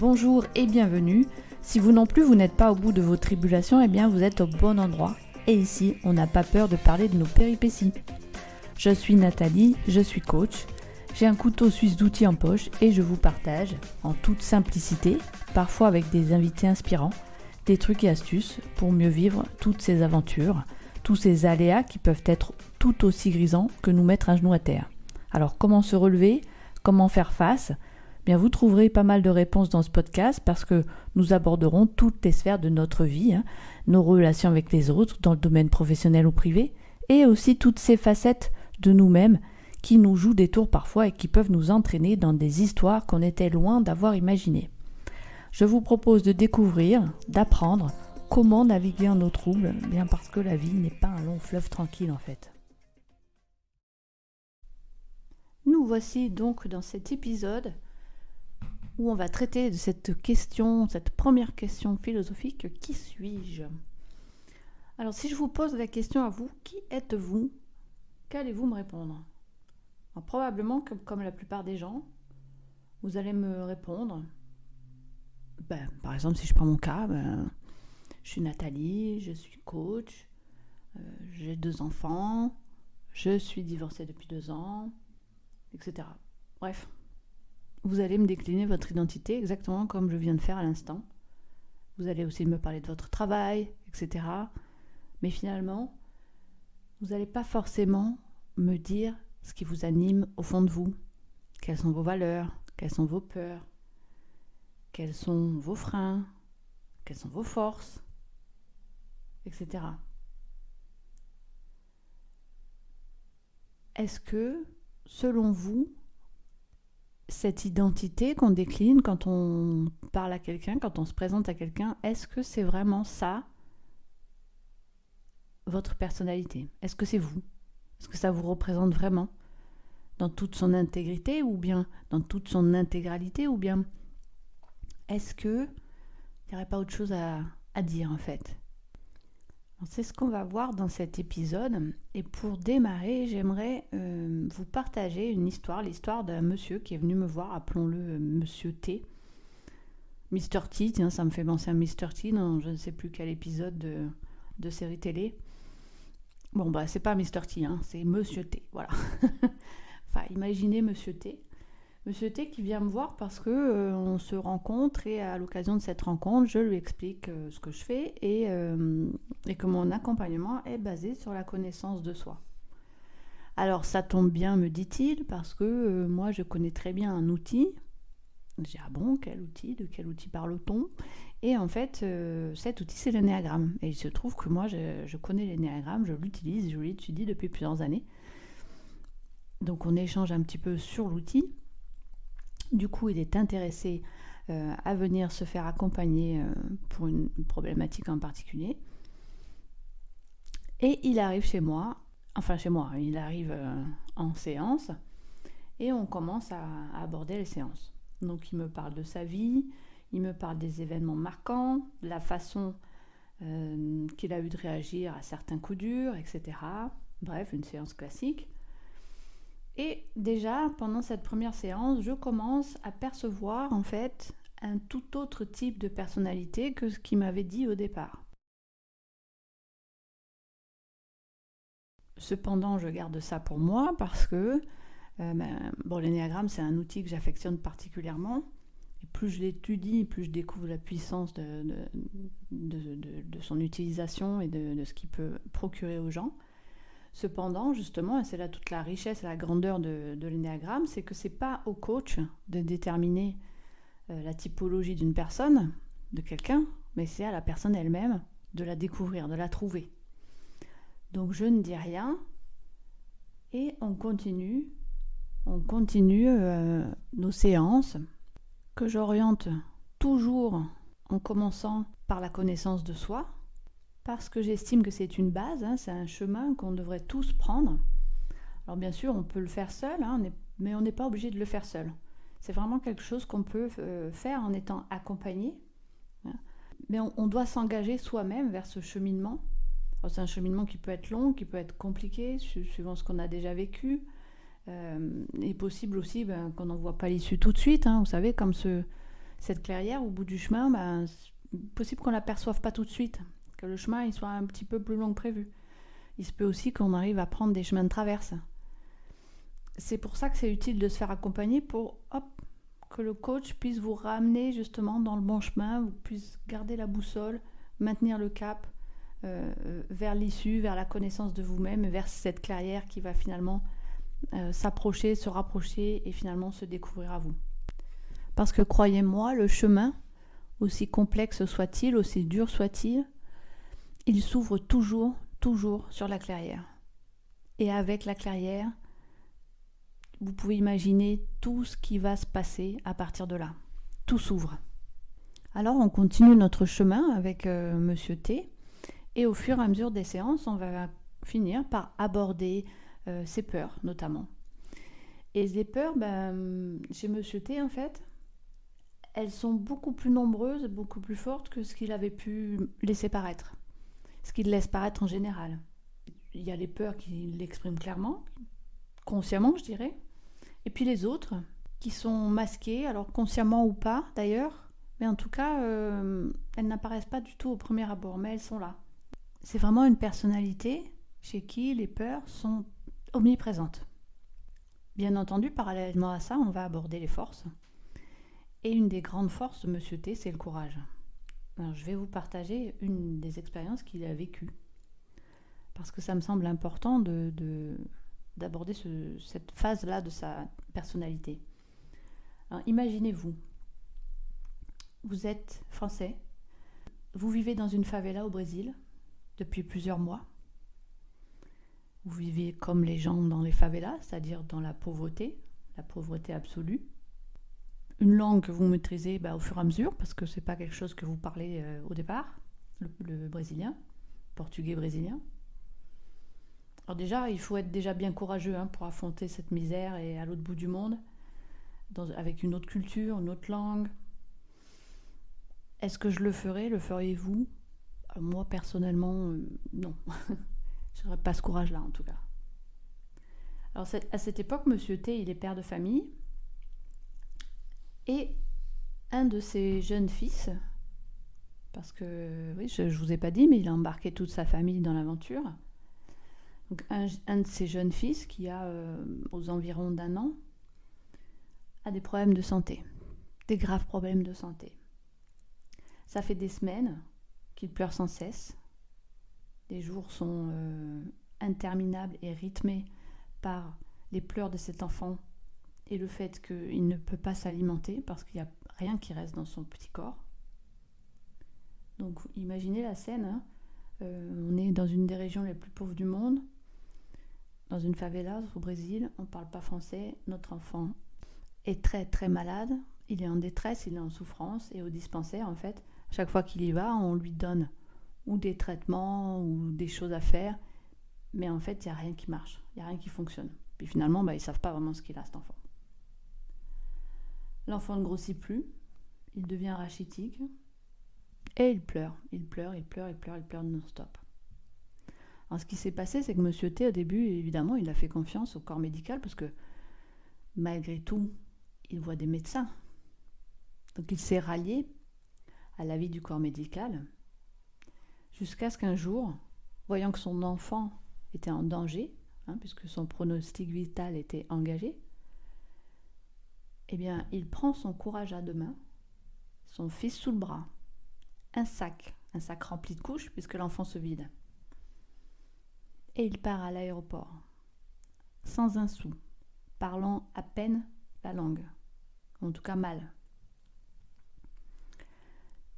Bonjour et bienvenue. Si vous non plus vous n'êtes pas au bout de vos tribulations, eh bien vous êtes au bon endroit. Et ici, on n'a pas peur de parler de nos péripéties. Je suis Nathalie, je suis coach. J'ai un couteau suisse d'outils en poche et je vous partage, en toute simplicité, parfois avec des invités inspirants, des trucs et astuces pour mieux vivre toutes ces aventures, tous ces aléas qui peuvent être tout aussi grisants que nous mettre un genou à terre. Alors comment se relever ? Comment faire face ? Bien, vous trouverez pas mal de réponses dans ce podcast parce que nous aborderons toutes les sphères de notre vie, nos relations avec les autres dans le domaine professionnel ou privé, et aussi toutes ces facettes de nous-mêmes qui nous jouent des tours parfois et qui peuvent nous entraîner dans des histoires qu'on était loin d'avoir imaginées. Je vous propose de découvrir, d'apprendre comment naviguer en eau trouble, bien parce que la vie n'est pas un long fleuve tranquille en fait. Nous voici donc dans cet épisode où on va traiter de cette question, cette première question philosophique, qui suis-je ? Alors si je vous pose la question à vous, qui êtes-vous ? Qu'allez-vous me répondre ? Alors, probablement, comme la plupart des gens, vous allez me répondre, par exemple si je prends mon cas, je suis Nathalie, je suis coach, j'ai 2 enfants, je suis divorcée depuis 2 ans, etc. Bref. Vous allez me décliner votre identité exactement comme je viens de faire à l'instant. Vous allez aussi me parler de votre travail, etc. Mais finalement, vous n'allez pas forcément me dire ce qui vous anime au fond de vous. Quelles sont vos valeurs, quelles sont vos peurs, quels sont vos freins, quelles sont vos forces, etc. Est-ce que, selon vous, cette identité qu'on décline quand on parle à quelqu'un, quand on se présente à quelqu'un, est-ce que c'est vraiment ça, votre personnalité ? Est-ce que c'est vous ? Est-ce que ça vous représente vraiment dans toute son intégrité ou bien dans toute son intégralité ou bien est-ce que il n'y aurait pas autre chose à dire en fait ? C'est ce qu'on va voir dans cet épisode et pour démarrer, j'aimerais vous partager une histoire, l'histoire d'un monsieur qui est venu me voir, appelons-le Monsieur T. Mr. T, tiens, ça me fait penser à Mr. T dans je ne sais plus quel épisode de série télé. Bon, c'est pas Mr. T, c'est Monsieur T, voilà. Enfin, imaginez Monsieur T. Monsieur T qui vient me voir parce que on se rencontre et à l'occasion de cette rencontre, je lui explique ce que je fais et que mon accompagnement est basé sur la connaissance de soi. Alors ça tombe bien, me dit-il, parce que moi je connais très bien un outil. Je dis, ah bon, quel outil ? De quel outil parle-t-on ? Et en fait, cet outil c'est l'énéagramme. Et il se trouve que moi je connais l'énéagramme, je l'utilise, je l'étudie depuis plusieurs années. Donc on échange un petit peu sur l'outil. Du coup, il est intéressé à venir se faire accompagner pour une problématique en particulier. Et il arrive chez moi, il arrive en séance et on commence à aborder les séances. Donc il me parle de sa vie, il me parle des événements marquants, de la façon qu'il a eu de réagir à certains coups durs, etc. Bref, une séance classique. Et déjà, pendant cette première séance, je commence à percevoir en fait un tout autre type de personnalité que ce qu'il m'avait dit au départ. Cependant, je garde ça pour moi parce que l'énéagramme, c'est un outil que j'affectionne particulièrement. Et plus je l'étudie, plus je découvre la puissance de son utilisation et de ce qu'il peut procurer aux gens. Cependant, justement, et c'est là toute la richesse et la grandeur de l'énéagramme, c'est que c'est pas au coach de déterminer la typologie d'une personne, de quelqu'un, mais c'est à la personne elle-même de la découvrir, de la trouver. Donc je ne dis rien et on continue nos séances que j'oriente toujours en commençant par la connaissance de soi, parce que j'estime que c'est une base, c'est un chemin qu'on devrait tous prendre. Alors bien sûr, on peut le faire seul, mais on n'est pas obligé de le faire seul. C'est vraiment quelque chose qu'on peut faire en étant accompagné. Mais on doit s'engager soi-même vers ce cheminement. Alors, c'est un cheminement qui peut être long, qui peut être compliqué, suivant ce qu'on a déjà vécu. Et possible aussi qu'on n'en voit pas l'issue tout de suite. Vous savez, comme Cette clairière, au bout du chemin, c'est possible qu'on ne l'aperçoive pas tout de suite, que le chemin il soit un petit peu plus long que prévu. Il se peut aussi qu'on arrive à prendre des chemins de traverse. C'est pour ça que c'est utile de se faire accompagner pour que le coach puisse vous ramener justement dans le bon chemin, vous puissiez garder la boussole, maintenir le cap vers l'issue, vers la connaissance de vous-même, vers cette clairière qui va finalement s'approcher, se rapprocher et finalement se découvrir à vous. Parce que croyez-moi, le chemin, aussi complexe soit-il, aussi dur soit-il, il s'ouvre toujours sur la clairière. Et avec la clairière, vous pouvez imaginer tout ce qui va se passer à partir de là. Tout s'ouvre. Alors on continue notre chemin avec Monsieur T. Et au fur et à mesure des séances, on va finir par aborder ses peurs notamment. Et les peurs, chez Monsieur T en fait, elles sont beaucoup plus nombreuses, beaucoup plus fortes que ce qu'il avait pu laisser paraître. Ce qu'il laisse paraître en général. Il y a les peurs qu'il exprime clairement, consciemment je dirais, et puis les autres qui sont masquées, alors consciemment ou pas d'ailleurs, mais en tout cas elles n'apparaissent pas du tout au premier abord, mais elles sont là. C'est vraiment une personnalité chez qui les peurs sont omniprésentes. Bien entendu, parallèlement à ça, on va aborder les forces. Et une des grandes forces de Monsieur T, c'est le courage. Alors, je vais vous partager une des expériences qu'il a vécues. Parce que ça me semble important d'aborder cette phase-là de sa personnalité. Alors, imaginez-vous, vous êtes français, vous vivez dans une favela au Brésil depuis plusieurs mois. Vous vivez comme les gens dans les favelas, c'est-à-dire dans la pauvreté absolue. Une langue que vous maîtrisez au fur et à mesure, parce que ce n'est pas quelque chose que vous parlez au départ, le brésilien, portugais brésilien. Alors déjà, il faut être déjà bien courageux pour affronter cette misère et à l'autre bout du monde, avec une autre culture, une autre langue. Est-ce que je le ferai? Le feriez-vous? Moi, personnellement, non. Je n'aurais pas ce courage-là, en tout cas. Alors, à cette époque, Monsieur T, il est père de famille. Et un de ses jeunes fils, parce que, oui, je ne vous ai pas dit, mais il a embarqué toute sa famille dans l'aventure. Donc, un de ses jeunes fils, qui a aux environs d'1 an, a des problèmes de santé. Des graves problèmes de santé. Ça fait des semaines qu'il pleure sans cesse. Les jours sont interminables et rythmés par les pleurs de cet enfant et le fait qu'il ne peut pas s'alimenter parce qu'il n'y a rien qui reste dans son petit corps. Donc imaginez la scène, on est dans une des régions les plus pauvres du monde, dans une favela au Brésil, on ne parle pas français, notre enfant est très très malade, il est en détresse, il est en souffrance et au dispensaire en fait, chaque fois qu'il y va, on lui donne ou des traitements ou des choses à faire, mais en fait il n'y a rien qui marche, il n'y a rien qui fonctionne. Puis finalement ils ne savent pas vraiment ce qu'il a cet enfant. L'enfant ne grossit plus, il devient rachitique et il pleure non-stop. Alors ce qui s'est passé, c'est que Monsieur T, au début, évidemment, il a fait confiance au corps médical parce que malgré tout, il voit des médecins. Donc il s'est rallié à l'avis du corps médical jusqu'à ce qu'un jour, voyant que son enfant était en danger, puisque son pronostic vital était engagé, eh bien, il prend son courage à deux mains, son fils sous le bras, un sac rempli de couches, puisque l'enfant se vide. Et il part à l'aéroport, sans un sou, parlant à peine la langue, en tout cas mal.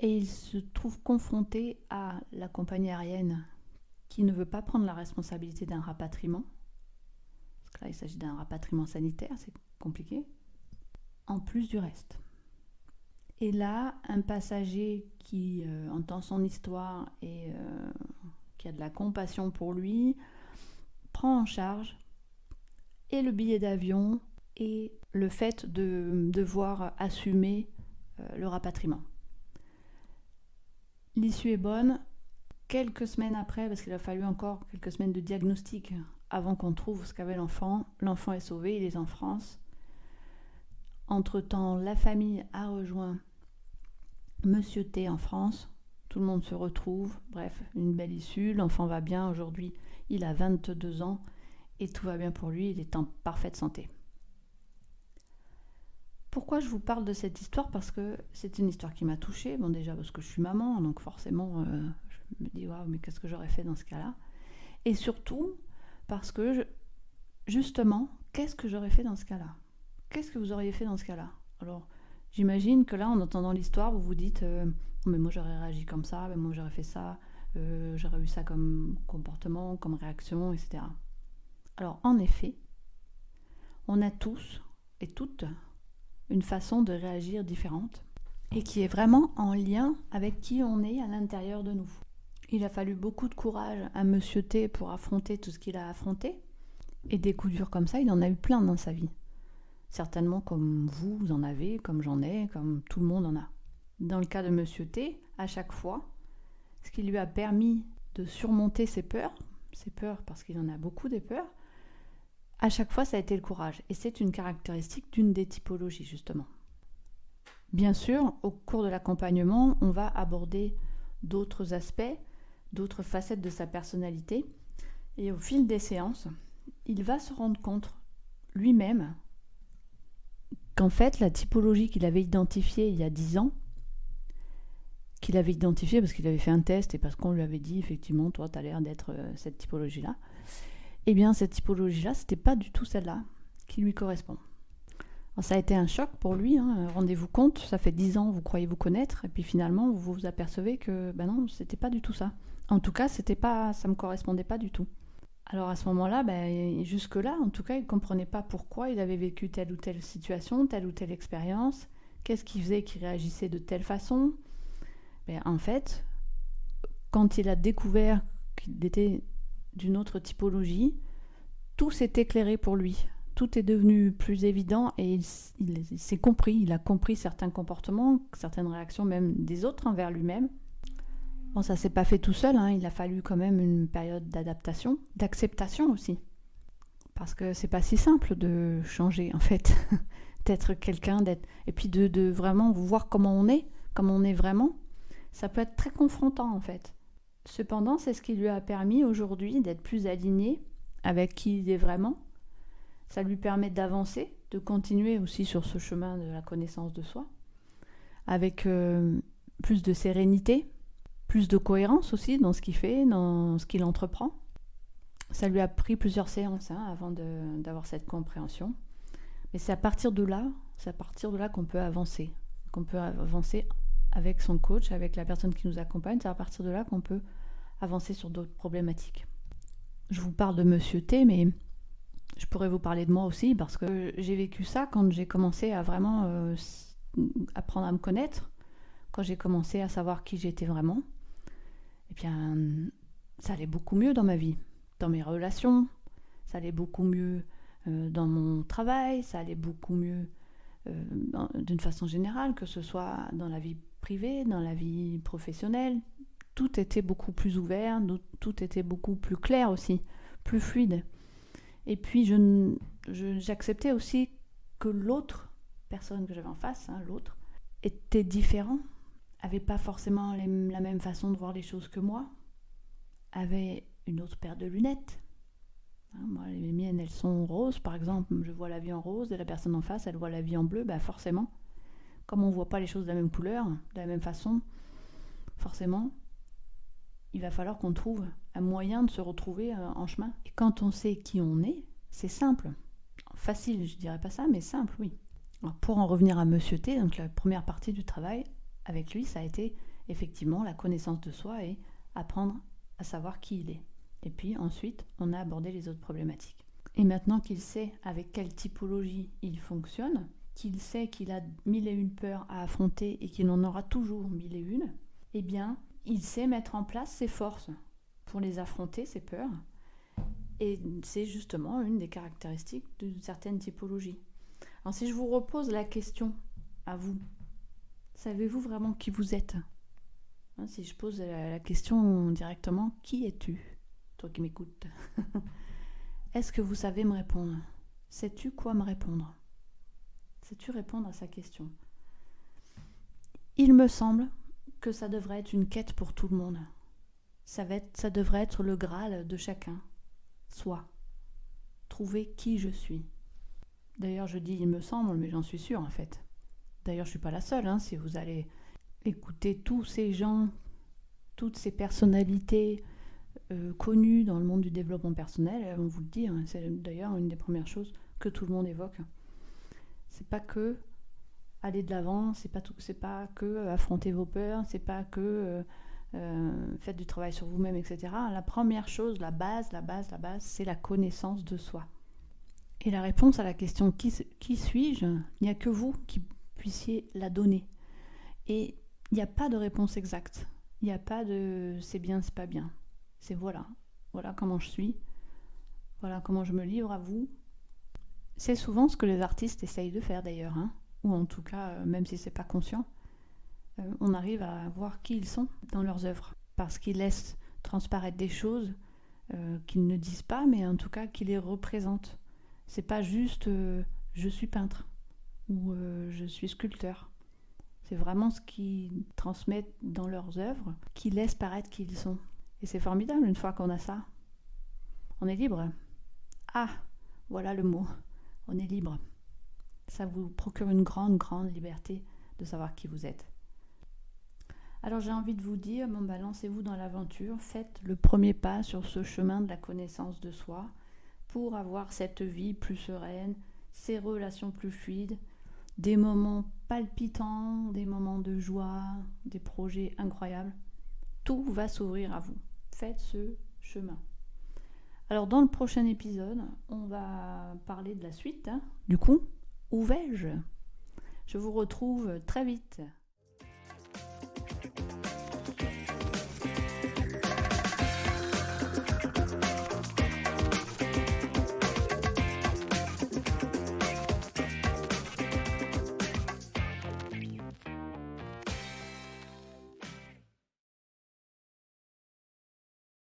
Et il se trouve confronté à la compagnie aérienne qui ne veut pas prendre la responsabilité d'un rapatriement, parce que là il s'agit d'un rapatriement sanitaire, c'est compliqué, en plus du reste. Et là, un passager qui entend son histoire et qui a de la compassion pour lui, prend en charge et le billet d'avion et le fait de devoir assumer le rapatriement. L'issue est bonne. Quelques semaines après, parce qu'il a fallu encore quelques semaines de diagnostic avant qu'on trouve ce qu'avait l'enfant est sauvé, il est en France. Entre-temps, la famille a rejoint Monsieur T en France, tout le monde se retrouve, bref, une belle issue, l'enfant va bien, aujourd'hui il a 22 ans et tout va bien pour lui, il est en parfaite santé. Pourquoi je vous parle de cette histoire? Parce que c'est une histoire qui m'a touchée, bon déjà parce que je suis maman, donc forcément je me dis waouh, mais qu'est-ce que j'aurais fait dans ce cas-là? Et surtout parce que justement, qu'est-ce que j'aurais fait dans ce cas-là? Qu'est-ce que vous auriez fait dans ce cas-là? Alors, j'imagine que là, en entendant l'histoire, vous vous dites mais moi j'aurais réagi comme ça, mais moi j'aurais fait ça, j'aurais eu ça comme comportement, comme réaction, etc. Alors, en effet, on a tous et toutes une façon de réagir différente et qui est vraiment en lien avec qui on est à l'intérieur de nous. Il a fallu beaucoup de courage à Monsieur T pour affronter tout ce qu'il a affronté. Et des coups durs comme ça, il en a eu plein dans sa vie. Certainement comme vous en avez, comme j'en ai, comme tout le monde en a. Dans le cas de Monsieur T, à chaque fois, ce qui lui a permis de surmonter ses peurs parce qu'il en a beaucoup des peurs, à chaque fois ça a été le courage. Et c'est une caractéristique d'une des typologies justement. Bien sûr, au cours de l'accompagnement, on va aborder d'autres aspects, d'autres facettes de sa personnalité. Et au fil des séances, il va se rendre compte lui-même qu'en fait, la typologie qu'il avait identifiée il y a 10 ans, qu'il avait identifiée parce qu'il avait fait un test et parce qu'on lui avait dit effectivement, toi, tu as l'air d'être cette typologie-là, eh bien, cette typologie-là, c'était pas du tout celle-là qui lui correspond. Alors, ça a été un choc pour lui, hein. Rendez-vous compte, ça fait 10 ans, vous croyez vous connaître, et puis finalement, vous vous apercevez que, ben non, c'était pas du tout ça. En tout cas, ça me correspondait pas du tout. Alors à ce moment-là, jusque-là, en tout cas, il ne comprenait pas pourquoi il avait vécu telle ou telle situation, telle ou telle expérience, qu'est-ce qui faisait qu'il réagissait de telle façon. En fait, quand il a découvert qu'il était d'une autre typologie, tout s'est éclairé pour lui. Tout est devenu plus évident et il s'est compris, il a compris certains comportements, certaines réactions même des autres envers lui-même. Bon, ça s'est pas fait tout seul, hein. Il a fallu quand même une période d'adaptation, d'acceptation aussi. Parce que c'est pas si simple de changer, en fait. D'être quelqu'un, et puis de vraiment voir comment on est vraiment. Ça peut être très confrontant, en fait. Cependant, c'est ce qui lui a permis aujourd'hui d'être plus aligné avec qui il est vraiment. Ça lui permet d'avancer, de continuer aussi sur ce chemin de la connaissance de soi, avec plus de sérénité, plus de cohérence aussi dans ce qu'il fait, dans ce qu'il entreprend. Ça lui a pris plusieurs séances avant d'avoir cette compréhension. Mais c'est à partir de là qu'on peut avancer. Qu'on peut avancer avec son coach, avec la personne qui nous accompagne. C'est à partir de là qu'on peut avancer sur d'autres problématiques. Je vous parle de Monsieur T, mais je pourrais vous parler de moi aussi parce que j'ai vécu ça quand j'ai commencé à vraiment apprendre à me connaître, quand j'ai commencé à savoir qui j'étais vraiment. Eh bien, ça allait beaucoup mieux dans ma vie, dans mes relations, ça allait beaucoup mieux dans mon travail, ça allait beaucoup mieux d'une façon générale, que ce soit dans la vie privée, dans la vie professionnelle. Tout était beaucoup plus ouvert, tout était beaucoup plus clair aussi, plus fluide. Et puis, j'acceptais aussi que l'autre personne que j'avais en face, l'autre, était différent, avait pas forcément la même façon de voir les choses que moi, avait une autre paire de lunettes. Moi, les miennes, elles sont roses, par exemple. Je vois la vie en rose et la personne en face, elle voit la vie en bleu. Forcément, comme on ne voit pas les choses de la même couleur, de la même façon, forcément, il va falloir qu'on trouve un moyen de se retrouver en chemin. Et quand on sait qui on est, c'est simple. Facile, je dirais pas ça, mais simple, oui. Alors, pour en revenir à Monsieur T, donc la première partie du travail avec lui, ça a été effectivement la connaissance de soi et apprendre à savoir qui il est. Et puis ensuite, on a abordé les autres problématiques. Et maintenant qu'il sait avec quelle typologie il fonctionne, qu'il sait qu'il a 1001 peurs à affronter et qu'il en aura toujours 1001, eh bien, il sait mettre en place ses forces pour les affronter, ses peurs. Et c'est justement une des caractéristiques d'une certaine typologie. Alors si je vous repose la question à vous, savez-vous vraiment qui vous êtes ? Si je pose la question directement, qui es-tu ? Toi qui m'écoutes. Est-ce que vous savez me répondre ? Sais-tu quoi me répondre ? Sais-tu répondre à sa question ? Il me semble que ça devrait être une quête pour tout le monde. Ça devrait être le Graal de chacun. Soi. Trouver qui je suis. D'ailleurs, je dis il me semble, mais j'en suis sûre en fait. D'ailleurs, je ne suis pas la seule. Si vous allez écouter tous ces gens, toutes ces personnalités connues dans le monde du développement personnel, elles vont vous le dire. C'est d'ailleurs une des premières choses que tout le monde évoque. C'est pas que aller de l'avant, c'est pas que affronter vos peurs, c'est pas que faites du travail sur vous-même, etc. La première chose, la base, c'est la connaissance de soi. Et la réponse à la question qui suis-je, il n'y a que vous qui puissiez la donner. Et il n'y a pas de réponse exacte. Il n'y a pas de c'est bien, c'est pas bien. C'est voilà comment je suis, voilà comment je me livre à vous. C'est souvent ce que les artistes essayent de faire d'ailleurs, ou en tout cas, même si c'est pas conscient, on arrive à voir qui ils sont dans leurs œuvres, parce qu'ils laissent transparaître des choses qu'ils ne disent pas, mais en tout cas qui les représentent. C'est pas juste je suis peintre ou je suis sculpteur. C'est vraiment ce qu'ils transmettent dans leurs œuvres qui laissent paraître qui ils sont. Et c'est formidable une fois qu'on a ça. On est libre. Ah, voilà le mot. On est libre. Ça vous procure une grande, grande liberté de savoir qui vous êtes. Alors j'ai envie de vous dire, lancez-vous dans l'aventure, faites le premier pas sur ce chemin de la connaissance de soi pour avoir cette vie plus sereine, ces relations plus fluides, des moments palpitants, des moments de joie, des projets incroyables. Tout va s'ouvrir à vous. Faites ce chemin. Alors dans le prochain épisode, on va parler de la suite. Du coup, où vais-je ? Je vous retrouve très vite.